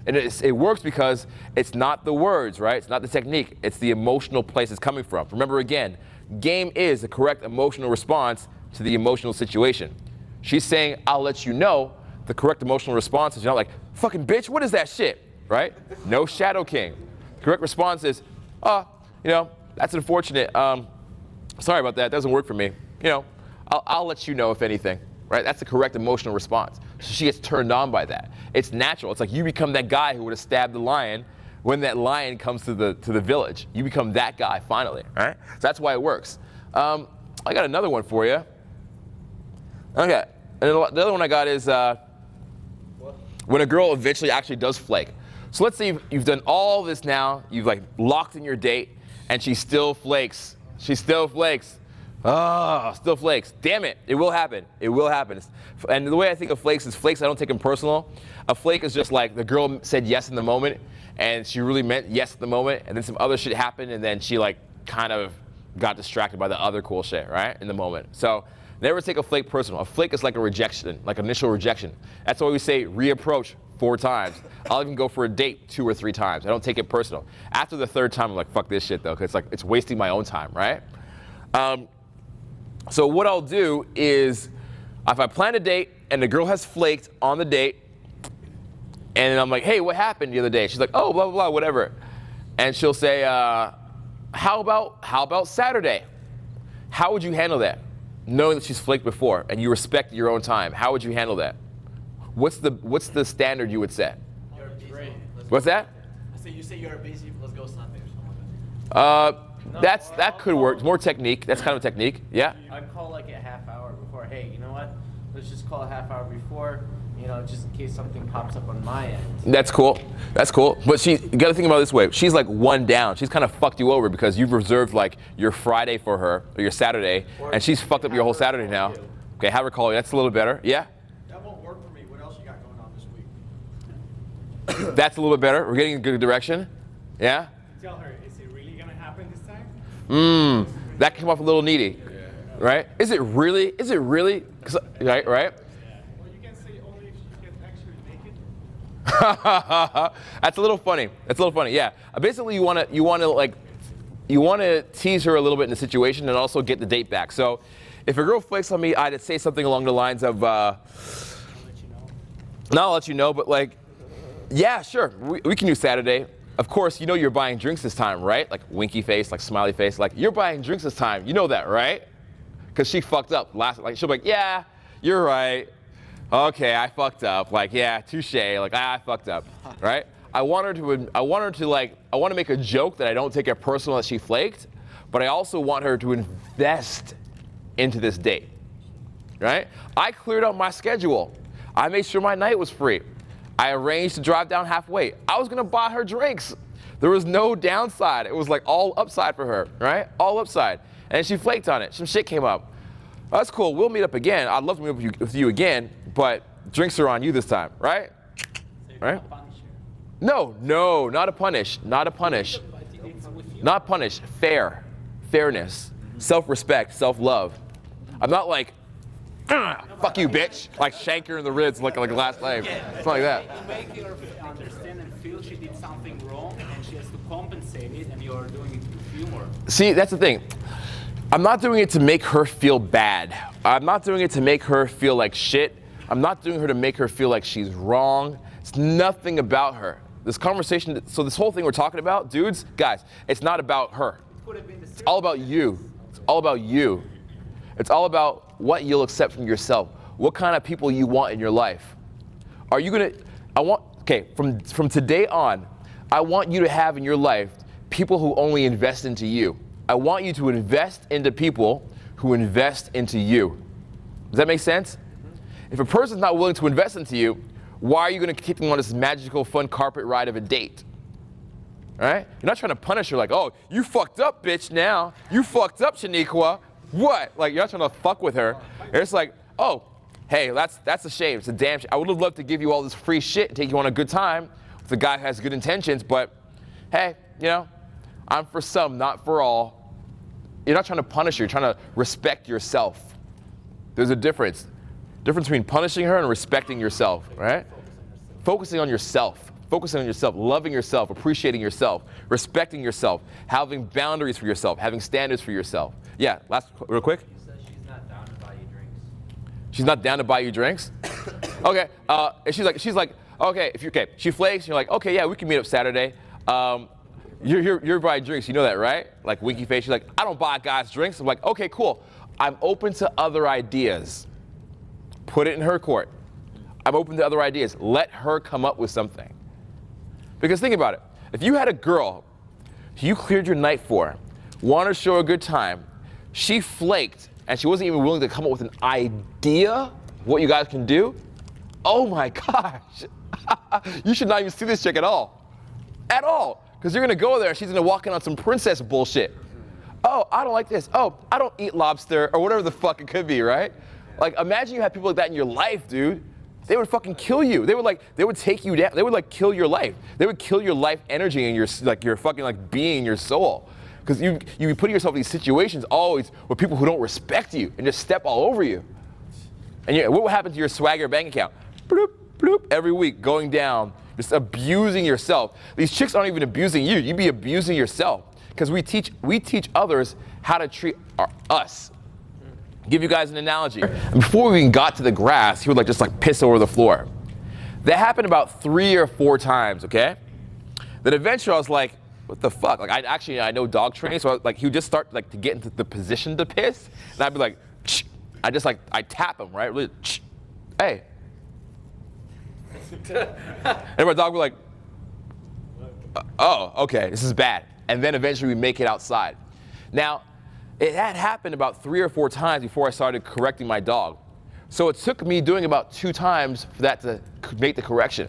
And it works because it's not the words, right? It's not the technique. It's the emotional place it's coming from. Remember again, game is the correct emotional response to the emotional situation. She's saying, I'll let you know. The correct emotional response is, you're not like, fucking bitch, what is that shit, right? No Shadow King. The correct response is, that's unfortunate. Sorry about that, it doesn't work for me. I'll let you know if anything, right? That's the correct emotional response. So she gets turned on by that. It's natural. It's like you become that guy who would have stabbed the lion when that lion comes to the village. You become that guy finally, right? So that's why it works. I got another one for you. Okay, and the other one I got is when a girl eventually actually does flake. So let's say you've done all this now, you've like locked in your date, and she still flakes. She still flakes. Still flakes. Damn it, it will happen. It will happen. And the way I think of flakes is I don't take them personal. A flake is just like the girl said yes in the moment, and she really meant yes at the moment, and then some other shit happened, and then she like kind of got distracted by the other cool shit, right, in the moment. So never take a flake personal. A flake is like a rejection, like initial rejection. That's why we say reapproach 4 times. I'll even go for a date 2 or 3 times. I don't take it personal. After the 3rd time, I'm like, fuck this shit though, because it's wasting my own time, right? So what I'll do is, if I plan a date and the girl has flaked on the date, and I'm like, hey, what happened the other day? She's like, oh, blah, blah, blah, whatever. And she'll say, how about Saturday? How would you handle that? Knowing that she's flaked before and you respect your own time, how would you handle that? What's the standard you would set? You're busy. What's that? I say you say you're busy. Let's go Sunday or something like that. That could work. It's more technique. That's kind of a technique. Yeah. I'd call like a half hour before. Hey, you know what? Let's just call a half hour before. Just in case something pops up on my end. That's cool. That's cool. But you got to think about it this way. She's like 1 down. She's kind of fucked you over because you've reserved like your Friday for her or your Saturday, and she's fucked up your whole Saturday now. Okay, have her call you. That's a little better. Yeah. That won't work for me. What else you got going on this week? That's a little bit better. We're getting in a good direction. Yeah. Tell her, is it really gonna happen this time? That came off a little needy, right? Is it really? Right. Well, you can say only if she can actually make it. That's a little funny. Yeah. Basically, you want to tease her a little bit in the situation and also get the date back. So, if a girl flakes on me, I'd say something along the lines of, not I'll let you know, but like, yeah, sure, we can do Saturday. Of course, you're buying drinks this time, right? Like winky face, like smiley face, like you're buying drinks this time. You know that, right? Because she fucked up she'll be like, yeah, you're right. Okay, I fucked up. Like, yeah, touche. Like, I fucked up, right? I want to make a joke that I don't take it personal that she flaked, but I also want her to invest into this date, right? I cleared out my schedule. I made sure my night was free. I arranged to drive down halfway. I was gonna buy her drinks. There was no downside. It was like all upside for her, right? All upside. And she flaked on it. Some shit came up. That's cool, we'll meet up again. I'd love to meet up with you again, but drinks are on you this time, right? Right? No, not a punish. Not punish, fairness, self-respect, self-love. I'm not like, fuck you, bitch, like shank her in the ribs like last night. It's not like that. To make her understand and feel she did something wrong and she has to compensate it, and you're doing it with humor. See, that's the thing. I'm not doing it to make her feel bad. I'm not doing it to make her feel like shit. I'm not doing it to make her feel like she's wrong. It's nothing about her. This conversation, so this whole thing we're talking about, dudes, guys, it's not about her. It's all about you. It's all about you. It's all about what you'll accept from yourself. what kind of people you want in your life. Are you gonna, from today on, I want you to have in your life people who only invest into you. I want you to invest into people who invest into you. Does that make sense? If a person's not willing to invest into you, why are you going to keep them on this magical, fun carpet ride of a date? All right? You're not trying to punish her like, oh, you fucked up, bitch, now. You fucked up, Shaniqua. What? Like, you're not trying to fuck with her. It's like, oh, hey, that's a shame. It's a damn shame. I would have loved to give you all this free shit and take you on a good time with a guy who has good intentions, but hey, you know, I'm for some, not for all. You're not trying to punish her. You're trying to respect yourself. There's a difference. Difference between punishing her and respecting yourself, right? Focusing on yourself. Focusing on yourself, loving yourself, appreciating yourself, respecting yourself, having boundaries for yourself, having standards for yourself. Yeah, real quick. You said she's not down to buy you drinks. She's not down to buy you drinks? Okay, and she's like, okay, she flakes, you're like, okay, yeah, we can meet up Saturday. You're buying drinks, you know that, right? Like winky face, she's like, I don't buy guys drinks. I'm like, okay, cool. I'm open to other ideas. Put it in her court. I'm open to other ideas. Let her come up with something. Because think about it. If you had a girl who you cleared your night for, wanted to show a good time, she flaked, and she wasn't even willing to come up with an idea what you guys can do, oh my gosh. You should not even see this chick at all. At all. Because you're going to go there and she's going to walk in on some princess bullshit. Oh, I don't like this. Oh, I don't eat lobster, or whatever the fuck it could be, right? Like, imagine you had people like that in your life, dude. They would fucking kill you. They would take you down. They would like kill your life. They would kill your life energy and your fucking like being, your soul. Because you be putting yourself in these situations always with people who don't respect you and just step all over you. And what would happen to your swagger bank account? Bloop, bloop, every week going down, just abusing yourself. These chicks aren't even abusing you. You be abusing yourself. Because we teach others how to treat us. Give you guys an analogy. And before we even got to the grass, he would just piss over the floor. That happened about 3 or 4 times, okay? Then eventually I was like, what the fuck? Like I know dog training, so he would just start to get into the position to piss, and I'd be like, Ch. I tap him, right? Really, Ch. Hey. And my dog would be like, oh, okay, this is bad. And then eventually we make it outside. Now, it had happened about 3 or 4 times before I started correcting my dog. So it took me doing about 2 times for that to make the correction.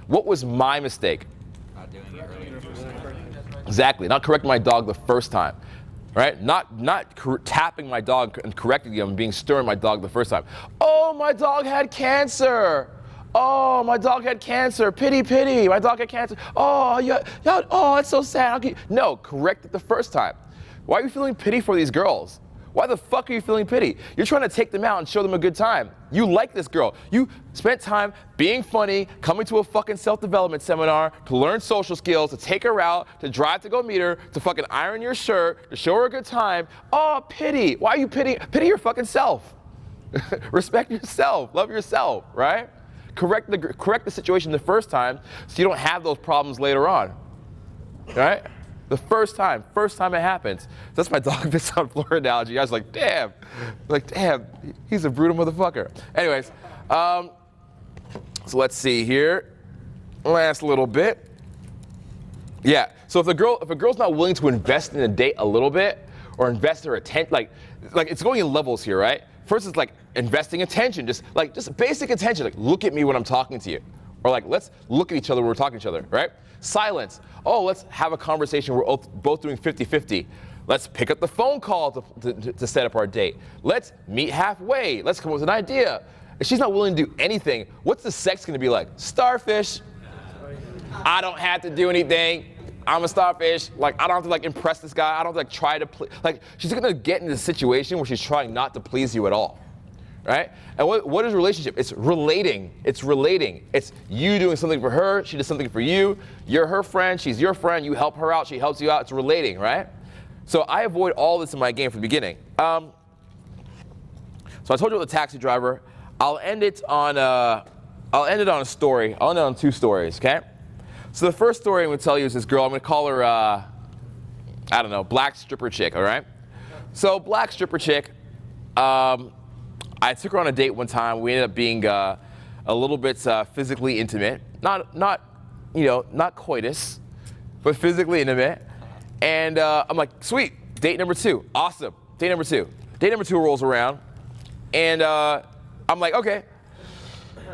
What was my mistake? Not doing it earlier. Exactly, not correcting my dog the first time, right? Not tapping my dog and correcting him and being stern with my dog the first time. Oh, my dog had cancer. Oh, my dog had cancer. Pity, pity. My dog had cancer. Oh, oh, it's so sad. No, correct it the first time. Why are you feeling pity for these girls? Why the fuck are you feeling pity? You're trying to take them out and show them a good time. You like this girl. You spent time being funny, coming to a fucking self-development seminar to learn social skills, to take her out, to drive to go meet her, to fucking iron your shirt, to show her a good time. Oh, pity. Why are you pitying? Pity your fucking self. Respect yourself. Love yourself, right? Correct the situation the first time so you don't have those problems later on, right? The first time it happens. That's my dog pissed on floor analogy. I was like, damn, he's a brutal motherfucker. Anyways, so let's see here. Last little bit. Yeah, so if a girl's not willing to invest in a date a little bit, or invest her attention, like it's going in levels here, right? First it's investing attention, just basic attention, look at me when I'm talking to you. Or let's look at each other when we're talking to each other, right? Silence. Oh, let's have a conversation. We're both doing 50-50. Let's pick up the phone call to set up our date. Let's meet halfway. Let's come up with an idea. If she's not willing to do anything, what's the sex going to be like? Starfish. I don't have to do anything. I'm a starfish. I don't have to impress this guy. I don't have to try to please. She's going to get into a situation where she's trying not to please you at all. Right? And what is a relationship? It's relating. It's relating. It's you doing something for her, she does something for you. You're her friend, she's your friend, you help her out, she helps you out. It's relating, right? So I avoid all this in my game from the beginning. So I told you about the taxi driver. I'll end it on a story. I'll end it on 2 stories, okay? So the first story I'm gonna tell you is this girl. I'm gonna call her, I don't know, black stripper chick, all right? So black stripper chick, I took her on a date one time. We ended up being a little bit physically intimate. Not coitus, but physically intimate. And I'm like, sweet, date number 2, awesome. Date number 2. Date number 2 rolls around, and I'm like, okay,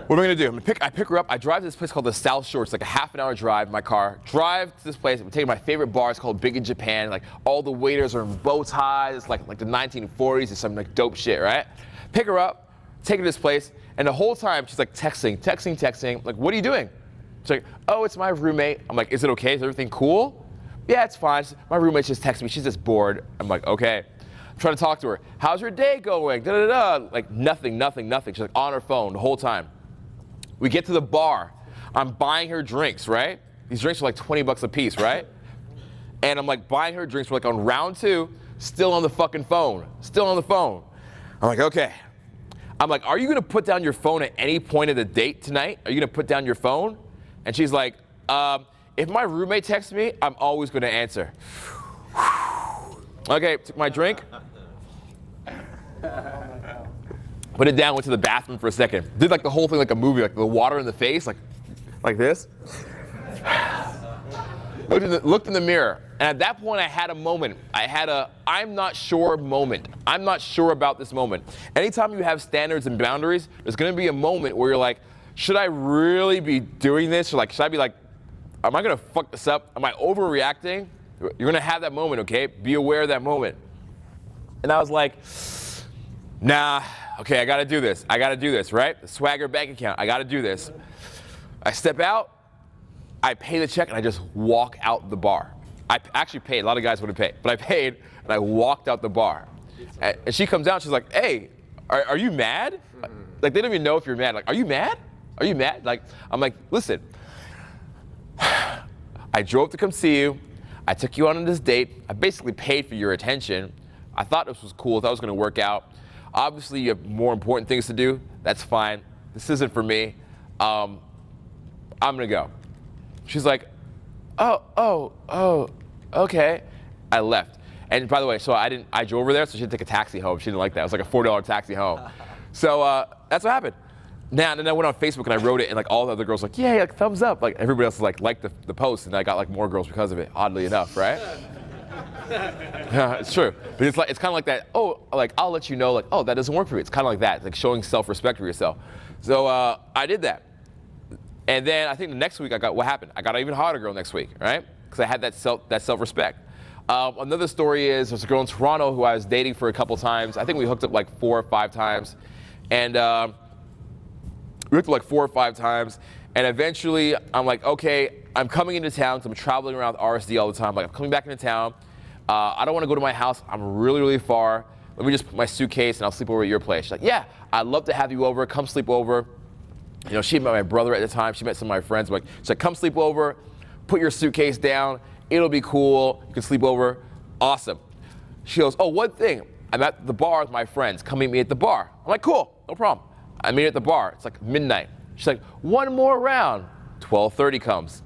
what am I gonna do? I pick her up. I drive to this place called the South Shore. It's like a half-an-hour drive in my car. Drive to this place. I'm taking my favorite bar. It's called Big in Japan. Like all the waiters are in bow ties. It's like the 1940s. It's some like dope shit, right? Pick her up, take her to this place, and the whole time she's like texting. Like, what are you doing? She's like, oh, it's my roommate. I'm like, is it okay? Is everything cool? Yeah, it's fine. My roommate just texted me. She's just bored. I'm like, okay. I'm trying to talk to her. How's your day going? Da da da. Like nothing. She's like on her phone the whole time. We get to the bar. I'm buying her drinks, right? These drinks are like $20 a piece, right? And I'm like buying her drinks. We're like on round 2, still on the fucking phone. I'm like, okay. I'm like, are you gonna put down your phone at any point of the date tonight? Are you gonna put down your phone? And she's like, if my roommate texts me, I'm always gonna answer. Okay, took my drink. Put it down, went to the bathroom for a second. Did like the whole thing like a movie, like the water in the face, like this. Looked in the mirror, and at that point I had a moment. I had a I'm not sure moment. I'm not sure about this moment. Anytime you have standards and boundaries, there's gonna be a moment where you're like, should I really be doing this? Or like, should I be like, am I gonna fuck this up? Am I overreacting? You're gonna have that moment, okay? Be aware of that moment. And I was like, nah, okay, I gotta do this, right? The Swagger bank account, I gotta do this. I step out, I pay the check, and I just walk out the bar. I actually paid, a lot of guys wouldn't pay, but I paid, and I walked out the bar. And she comes out, she's like, hey, are you mad? Like, they don't even know if you're mad. Like, are you mad? Are you mad? Like, I'm like, listen, I drove to come see you. I took you on this date. I basically paid for your attention. I thought this was cool. I thought it was going to work out. Obviously, you have more important things to do. That's fine. This isn't for me. I'm going to go. She's like, oh, okay. I left. And by the way, so I drove over there, so she had to take a taxi home. She didn't like that. It was like a $4 taxi home. So that's what happened. Now, and then I went on Facebook and I wrote it, and like all the other girls were like, yay, like thumbs up. Like everybody else liked the post, and I got like more girls because of it, oddly enough, right? It's true. But it's kind of like that, oh, like I'll let you know, like, oh, that doesn't work for me. It's kind of like that, it's like showing self-respect for yourself. So I did that. And then I think the next week what happened? I got an even hotter girl next week, right? Because I had that self-respect. Another story is there's a girl in Toronto who I was dating for a couple times. I think we hooked up like 4 or 5 times. And we hooked up like 4 or 5 times. And eventually I'm like, okay, I'm coming into town because I'm traveling around RSD all the time. Like, I'm coming back into town. I don't want to go to my house. I'm really, really far. Let me just put my suitcase and I'll sleep over at your place. She's like, yeah, I'd love to have you over. Come sleep over. You know, she met my brother at the time. She met some of my friends. She's like, come sleep over. Put your suitcase down. It'll be cool. You can sleep over. Awesome. She goes, oh, one thing. I'm at the bar with my friends. Come meet me at the bar. I'm like, cool, no problem. I meet her at the bar. It's like midnight. She's like, one more round. 12:30 comes.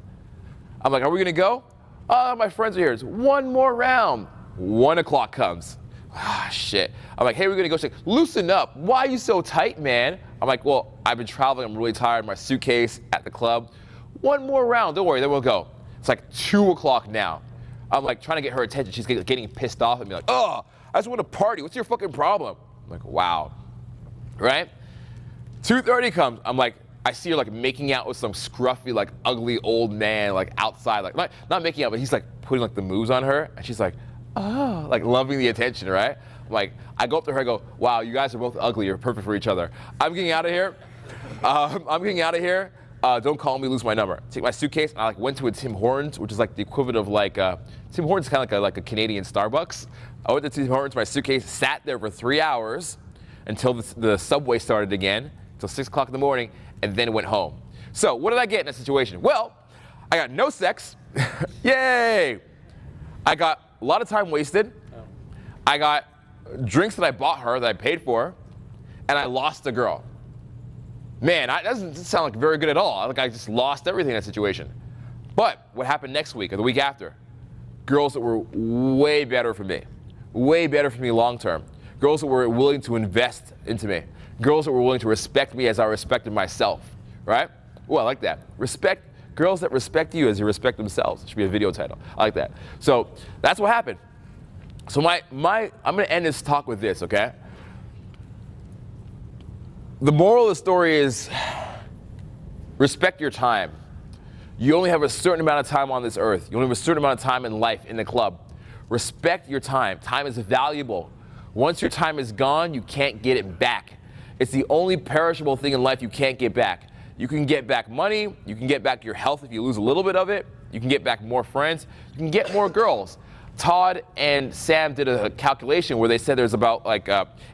I'm like, are we gonna go? Oh, my friends are here. It's one more round. 1 o'clock comes. Ah, shit. I'm like, hey, we're gonna go. She's like, loosen up. Why are you so tight, man? I'm like, well, I've been traveling. I'm really tired. My suitcase at the club. One more round. Don't worry, then we'll go. It's like 2 o'clock now. I'm like trying to get her attention. She's getting pissed off at me. Like, oh, I just want to party. What's your fucking problem? I'm like, wow. Right? 2:30 comes. I'm like, I see her like making out with some scruffy, like ugly old man, like outside, like not making out, but he's like putting like the moves on her, and she's like, oh, like loving the attention, right? I'm like, I go up to her, I go, wow, you guys are both ugly. You're perfect for each other. I'm getting out of here. Don't call me, lose my number. Take my suitcase, and I like went to a Tim Hortons, which is like the equivalent of like Tim Hortons, is kind of like a Canadian Starbucks. I went to Tim Hortons, my suitcase, sat there for 3 hours until the subway started again, till 6 o'clock in the morning, and then went home. So what did I get in that situation? Well, I got no sex. Yay! I got a lot of time wasted. I got drinks that I bought her that I paid for, and I lost the girl. Man, that doesn't sound like very good at all. Like I just lost everything in that situation. But what happened next week or the week after? Girls that were way better for me long term. Girls that were willing to invest into me. Girls that were willing to respect me as I respected myself, right? Oh, I like that. Girls that respect you as you respect themselves. It should be a video title. I like that. So that's what happened. So I'm gonna end this talk with this, okay? The moral of the story is respect your time. You only have a certain amount of time on this earth. You only have a certain amount of time in life, in the club. Respect your time. Time is valuable. Once your time is gone, you can't get it back. It's the only perishable thing in life you can't get back. You can get back money, you can get back your health if you lose a little bit of it, you can get back more friends, you can get more girls. Todd and Sam did a calculation where they said there's about like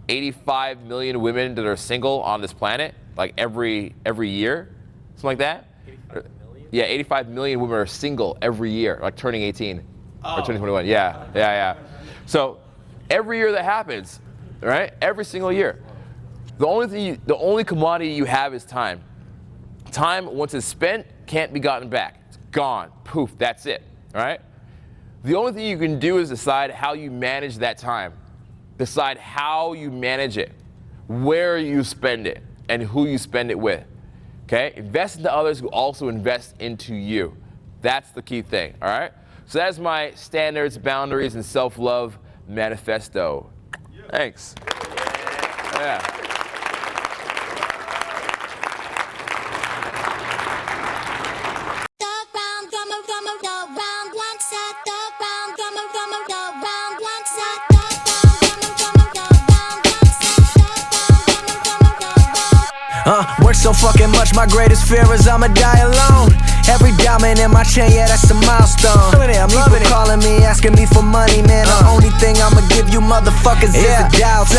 85 million women that are single on this planet, like every year, something like that. 85 million? Yeah, 85 million women are single every year, like turning 18 or turning 21. Yeah. So every year that happens, right? Every single year. The only commodity you have is time. Time, once it's spent, can't be gotten back. It's gone. Poof, that's it, all right? The only thing you can do is decide how you manage that time. Decide how you manage it, where you spend it, and who you spend it with, okay? Invest into others who also invest into you. That's the key thing, all right? So that's my standards, boundaries, and self-love manifesto. Thanks. Yeah. Work so fucking much, my greatest fear is I'ma die alone. Every diamond in my chain, yeah, that's a milestone. I'm loving it. Calling me, asking me for money, man. The only thing I'ma give you motherfuckers is a doubt.